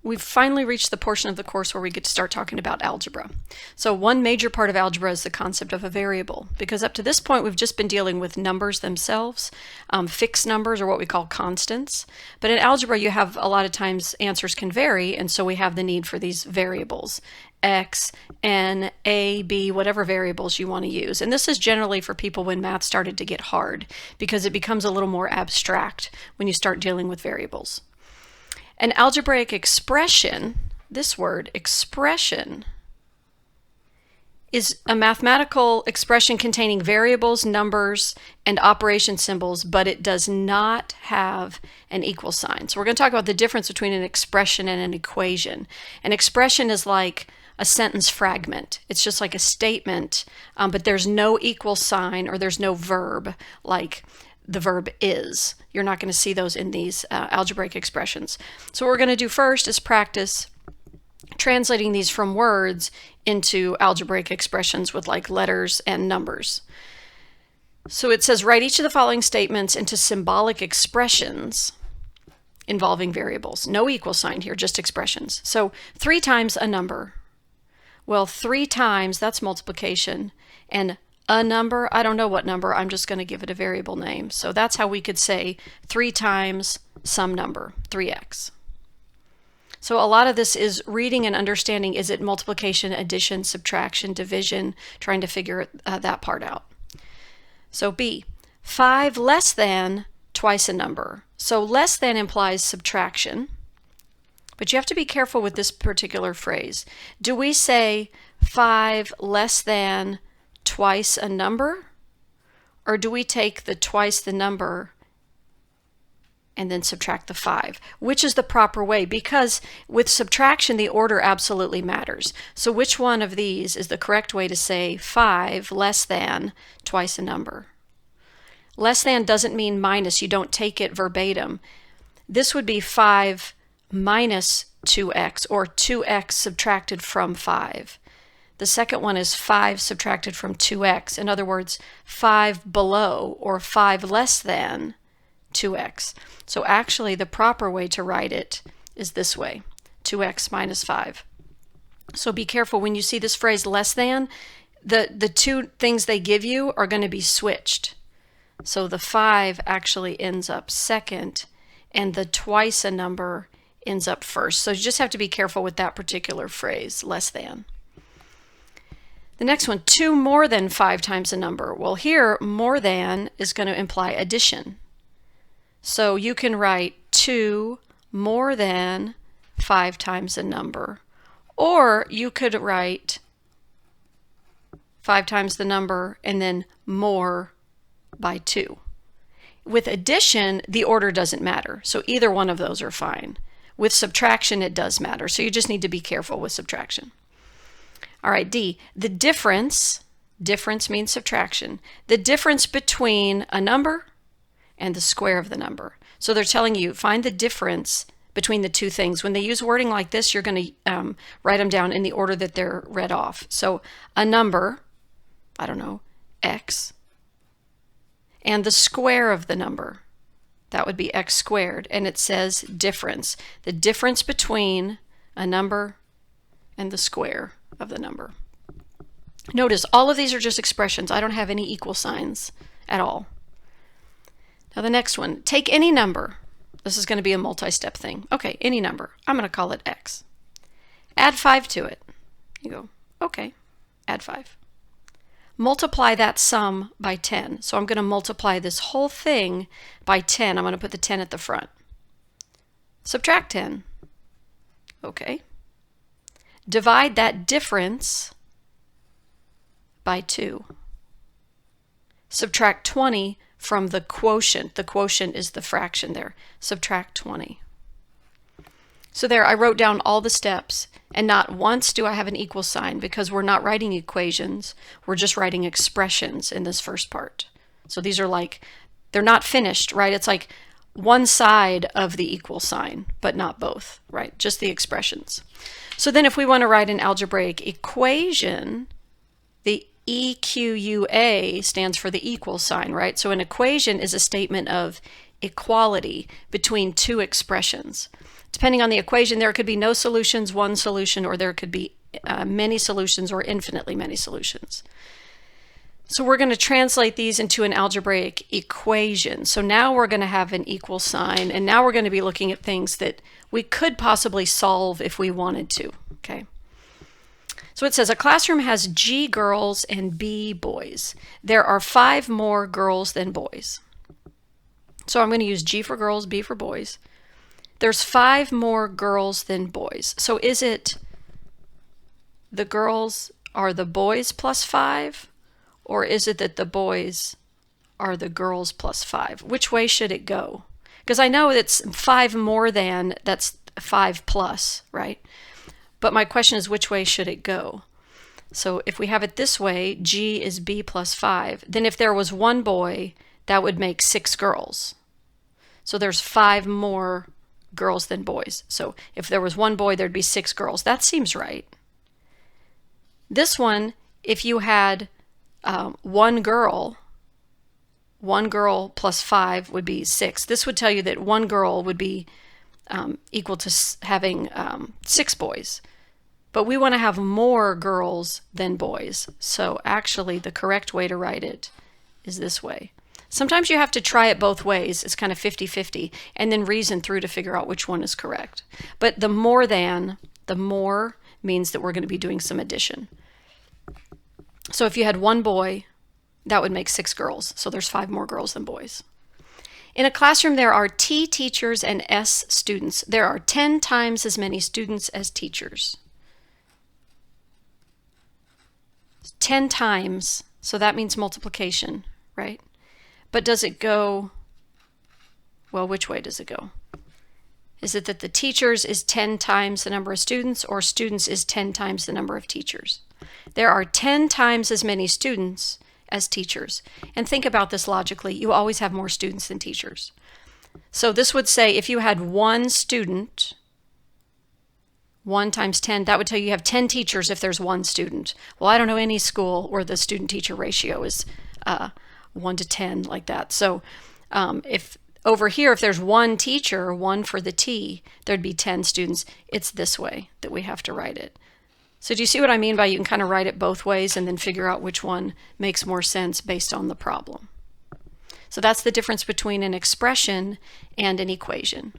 we've finally reached the portion of the course where we get to start talking about algebra. So one major part of algebra is the concept of a variable, because up to this point we've just been dealing with numbers themselves, fixed numbers, or what we call constants. But in algebra you have a lot of times answers can vary, and so we have the need for these variables. X, N, A, B, whatever variables you want to use. And this is generally for people when math started to get hard, because it becomes a little more abstract when you start dealing with variables. An algebraic expression, this word, expression, is a mathematical expression containing variables, numbers, and operation symbols, but it does not have an equal sign. So we're going to talk about the difference between an expression and an equation. An expression is like a sentence fragment. It's just like a statement, but there's no equal sign, or there's no verb like the verb is. You're not going to see those in these algebraic expressions. So what we're going to do first is practice translating these from words into algebraic expressions with like letters and numbers. So it says, write each of the following statements into symbolic expressions involving variables. No equal sign here, just expressions. So 3 times a number. Well, 3 times, that's multiplication. And a number, I don't know what number, I'm just going to give it a variable name. So that's how we could say 3 times some number, 3x. So a lot of this is reading and understanding, is it multiplication, addition, subtraction, division, trying to figure that part out. So B, 5 less than twice a number. So less than implies subtraction, but you have to be careful with this particular phrase. Do we say 5 less than twice a number, or do we take the twice the number and then subtract the 5? Which is the proper way? Because with subtraction the order absolutely matters. So which one of these is the correct way to say 5 less than twice a number? Less than doesn't mean minus. You don't take it verbatim. This would be 5 minus 2x, or 2x subtracted from 5. The second one is 5 subtracted from 2x. In other words, 5 below, or 5 less than 2x. So actually the proper way to write it is this way, 2x minus 5. So be careful when you see this phrase less than, the 2 things they give you are going to be switched. So the 5 actually ends up second, and the twice a number ends up first. So you just have to be careful with that particular phrase, less than. The next one, 2 more than 5 times a number. Well, here, more than is going to imply addition. So you can write 2 more than 5 times a number. Or you could write 5 times the number and then more by 2. With addition, the order doesn't matter. So either one of those are fine. With subtraction, it does matter. So you just need to be careful with subtraction. All right, D, the difference means subtraction. The difference between a number and the square of the number. So they're telling you, find the difference between the 2 things. When they use wording like this, you're going to write them down in the order that they're read off. So a number, I don't know, x, and the square of the number, that would be x squared. And it says difference. The difference between a number and the square of the number. Notice all of these are just expressions. I don't have any equal signs at all. Now the next one, take any number. This is going to be a multi-step thing. Okay, any number. I'm going to call it x. Add 5 to it. You go, okay, add 5. Multiply that sum by 10. So I'm going to multiply this whole thing by 10. I'm going to put the 10 at the front. Subtract 10. Okay. Divide that difference by 2. Subtract 20 from the quotient. The quotient is the fraction there. Subtract 20. So there, I wrote down all the steps, and not once do I have an equal sign, because we're not writing equations. We're just writing expressions in this first part. So these are like, they're not finished, right? It's like one side of the equal sign, but not both, right? Just the expressions. So then if we want to write an algebraic equation, the EQUA stands for the equal sign, right? So an equation is a statement of equality between 2 expressions. Depending on the equation, there could be no solutions, one solution, or there could be many solutions or infinitely many solutions. So we're going to translate these into an algebraic equation. So now we're going to have an equal sign, and now we're going to be looking at things that we could possibly solve if we wanted to. Okay. So it says a classroom has G girls and B boys. There are 5 more girls than boys. So I'm going to use G for girls, B for boys. There's 5 more girls than boys. So is it the girls are the boys plus 5? Or is it that the boys are the girls plus 5? Which way should it go? Because I know it's 5 more than, that's 5 plus, right? But my question is, which way should it go? So if we have it this way, G is B plus 5, then if there was 1 boy, that would make 6 girls. So there's 5 more girls than boys. So if there was 1 boy, there'd be 6 girls. That seems right. This one, if you had 1 girl plus 5 would be 6. This would tell you that 1 girl would be equal to having 6 boys. But we want to have more girls than boys. So actually the correct way to write it is this way. Sometimes you have to try it both ways. It's kind of 50-50, and then reason through to figure out which one is correct. But the more than, the more means that we're going to be doing some addition. So if you had 1 boy, that would make 6 girls. So there's 5 more girls than boys. In a classroom, there are T teachers and S students. There are 10 times as many students as teachers. 10 times, so that means multiplication, right? But does it go, well, which way does it go? Is it that the teachers is 10 times the number of students, or students is 10 times the number of teachers? There are 10 times as many students as teachers. And think about this logically. You always have more students than teachers. So this would say if you had 1 student, 1 times 10, that would tell you have 10 teachers if there's 1 student. Well, I don't know any school where the student-teacher ratio is 1 to 10 like that. So if over here, if there's 1 teacher, 1 for the T, there'd be 10 students. It's this way that we have to write it. So do you see what I mean by you can kind of write it both ways and then figure out which one makes more sense based on the problem? So that's the difference between an expression and an equation.